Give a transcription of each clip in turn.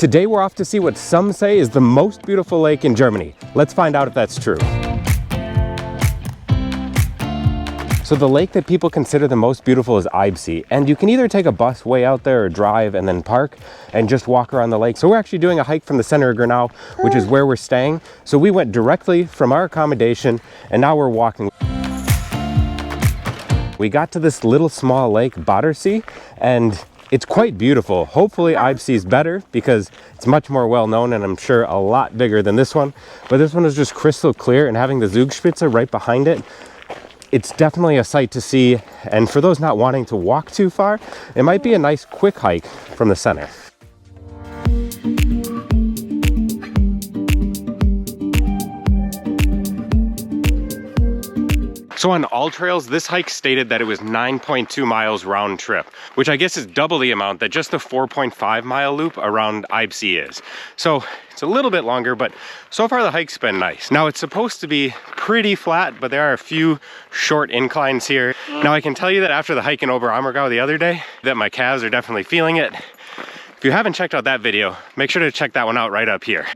Today we're off to see what some say is the most beautiful lake in Germany. Let's find out if that's true. So the lake that people consider the most beautiful is Eibsee, and you can either take a bus way out there or drive and then park and just walk around the lake. So we're actually doing a hike from the center of Grainau, which is where we're staying. So we went directly from our accommodation and now we're walking. We got to this little small lake, Bodersee, and it's quite beautiful. Hopefully Eibsee is better because it's much more well known and I'm sure a lot bigger than this one. But this one is just crystal clear, and having the Zugspitze right behind it, it's definitely a sight to see. And for those not wanting to walk too far, it might be a nice quick hike from the center. So on All Trails, this hike stated that it was 9.2 miles round trip, which I guess is double the amount that just the 4.5 mile loop around Eibsee is. So it's a little bit longer, but so far the hike's been nice. Now it's supposed to be pretty flat, but there are a few short inclines here. Now I can tell you that after the hike in Oberammergau the other day, that my calves are definitely feeling it. If you haven't checked out that video, make sure to check that one out right up here.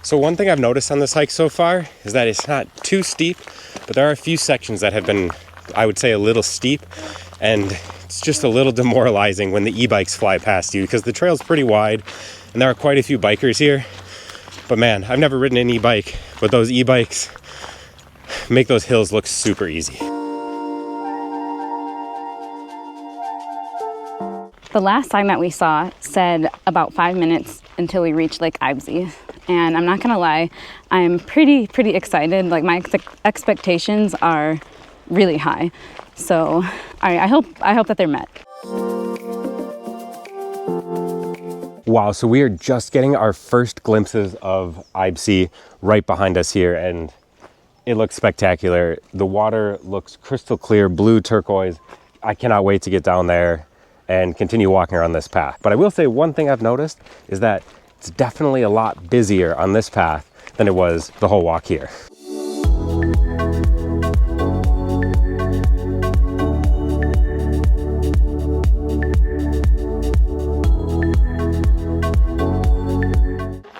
So one thing I've noticed on this hike so far is that it's not too steep, but there are a few sections that have been, I would say, a little steep, and it's just a little demoralizing when the e-bikes fly past you because the trail's pretty wide and there are quite a few bikers here. But man, I've never ridden an e-bike, but those e-bikes make those hills look super easy. The last sign that we saw said about 5 minutes until we reached Lake Eibsee. And I'm not gonna lie, I'm pretty excited. Like my expectations are really high. So I hope that they're met. Wow, so we are just getting our first glimpses of Eibsee right behind us here, and it looks spectacular. The water looks crystal clear, blue turquoise. I cannot wait to get down there and continue walking around this path. But I will say one thing I've noticed is that it's definitely a lot busier on this path than it was the whole walk here.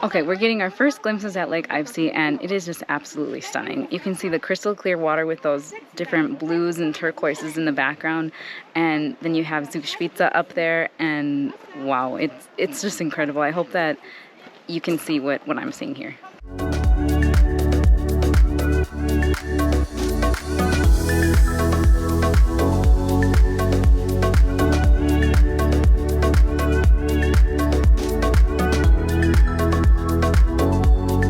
Okay, we're getting our first glimpses at Lake Eibsee, and it is just absolutely stunning. You can see the crystal clear water with those different blues and turquoises in the background, and then you have Zugspitze up there, and wow, it's just incredible. I hope that you can see what I'm seeing here.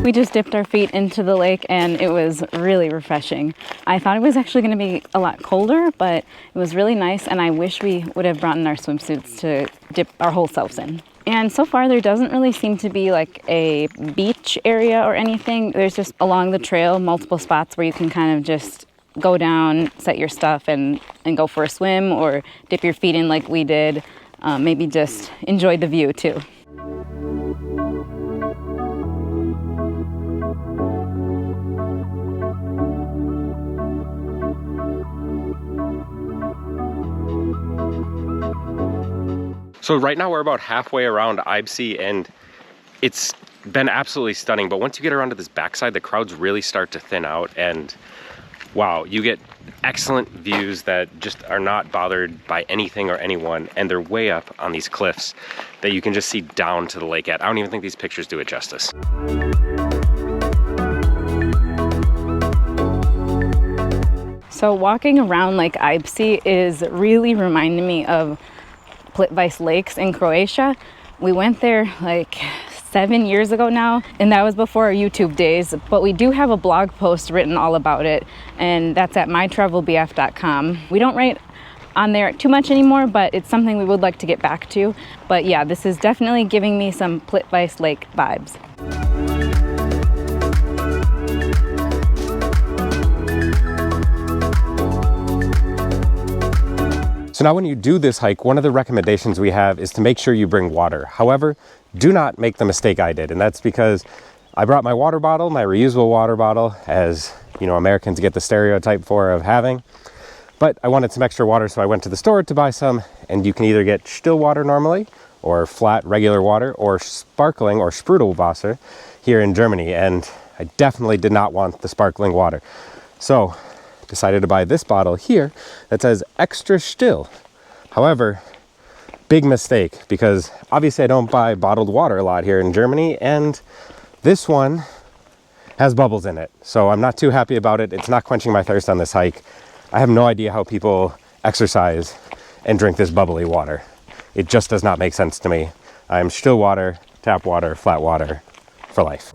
We just dipped our feet into the lake and it was really refreshing. I thought it was actually going to be a lot colder, but it was really nice, and I wish we would have brought in our swimsuits to dip our whole selves in. And so far there doesn't really seem to be like a beach area or anything. There's just along the trail multiple spots where you can kind of just go down, set your stuff and go for a swim or dip your feet in like we did. Maybe just enjoy the view too. So right now we're about halfway around Eibsee, and it's been absolutely stunning. But once you get around to this backside, the crowds really start to thin out, and wow, you get excellent views that just are not bothered by anything or anyone, and they're way up on these cliffs that you can just see down to the lake at. I don't even think these pictures do it justice. So walking around Lake Eibsee is really reminding me of Plitvice Lakes in Croatia. We went there like 7 years ago now, and that was before our YouTube days, but we do have a blog post written all about it, and that's at mytravelbf.com. We don't write on there too much anymore, but it's something we would like to get back to. But yeah, this is definitely giving me some Plitvice Lake vibes. So now when you do this hike, one of the recommendations we have is to make sure you bring water. However, do not make the mistake I did, and that's because I brought my water bottle, my reusable water bottle, as you know, Americans get the stereotype for of having. But I wanted some extra water, so I went to the store to buy some, and you can either get still water normally, or flat regular water, or sparkling or Sprudelwasser here in Germany, and I definitely did not want the sparkling water. So decided to buy this bottle here that says extra still. However, big mistake, because obviously I don't buy bottled water a lot here in Germany, and this one has bubbles in it. So I'm not too happy about it. It's not quenching my thirst on this hike. I have no idea how people exercise and drink this bubbly water. It just does not make sense to me. I am still water, tap water, flat water for life.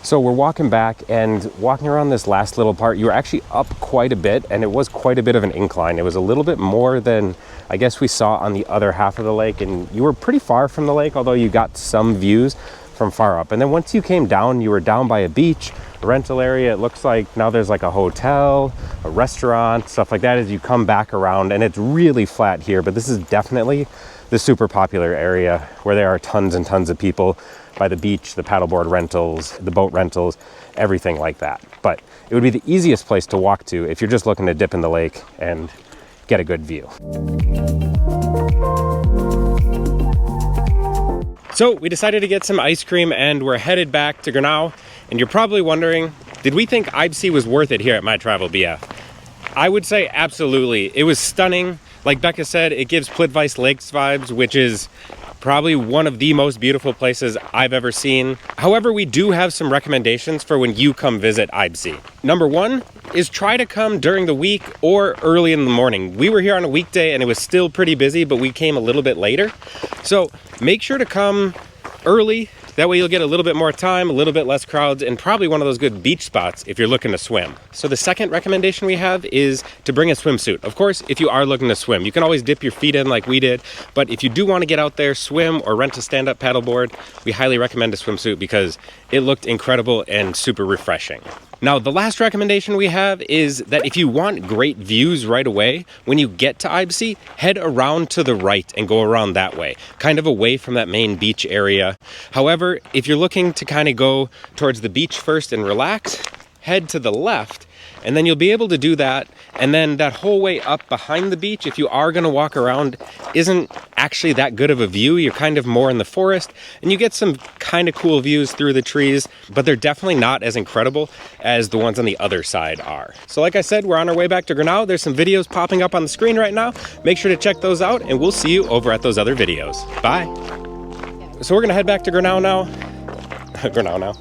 So we're walking back, and walking around this last little part, you were actually up quite a bit, and it was quite a bit of an incline. It was a little bit more than I guess we saw on the other half of the lake, and you were pretty far from the lake, although you got some views from far up. And then once you came down, you were down by a beach, a rental area. It looks like now there's like a hotel, a restaurant, stuff like that as you come back around, and it's really flat here. But this is definitely the super popular area where there are tons and tons of people by the beach, the paddleboard rentals, the boat rentals, everything like that. But it would be the easiest place to walk to if you're just looking to dip in the lake and get a good view. So we decided to get some ice cream, and we're headed back to Grainau. And you're probably wondering, did we think Eibsee was worth it here at My Travel BF? I would say absolutely. It was stunning. Like Becca said, it gives Plitvice Lakes vibes, which is probably one of the most beautiful places I've ever seen. However, we do have some recommendations for when you come visit Eibsee. Number one is try to come during the week or early in the morning. We were here on a weekday and it was still pretty busy, but we came a little bit later. So make sure to come early. That way you'll get a little bit more time, a little bit less crowds, and probably one of those good beach spots if you're looking to swim. So the second recommendation we have is to bring a swimsuit. Of course, if you are looking to swim, you can always dip your feet in like we did, but if you do want to get out there, swim, or rent a stand-up paddleboard, we highly recommend a swimsuit because it looked incredible and super refreshing. Now, the last recommendation we have is that if you want great views right away, when you get to Eibsee, head around to the right and go around that way, kind of away from that main beach area. However, if you're looking to kind of go towards the beach first and relax, head to the left, and then you'll be able to do that. And then that whole way up behind the beach, if you are going to walk around, isn't actually that good of a view. You're kind of more in the forest, and you get some kind of cool views through the trees, but they're definitely not as incredible as the ones on the other side are. So like I said, we're on our way back to Grainau. There's some videos popping up on the screen right now. Make sure to check those out, and we'll see you over at those other videos. Bye. So we're going to head back to Grainau now. Grainau now.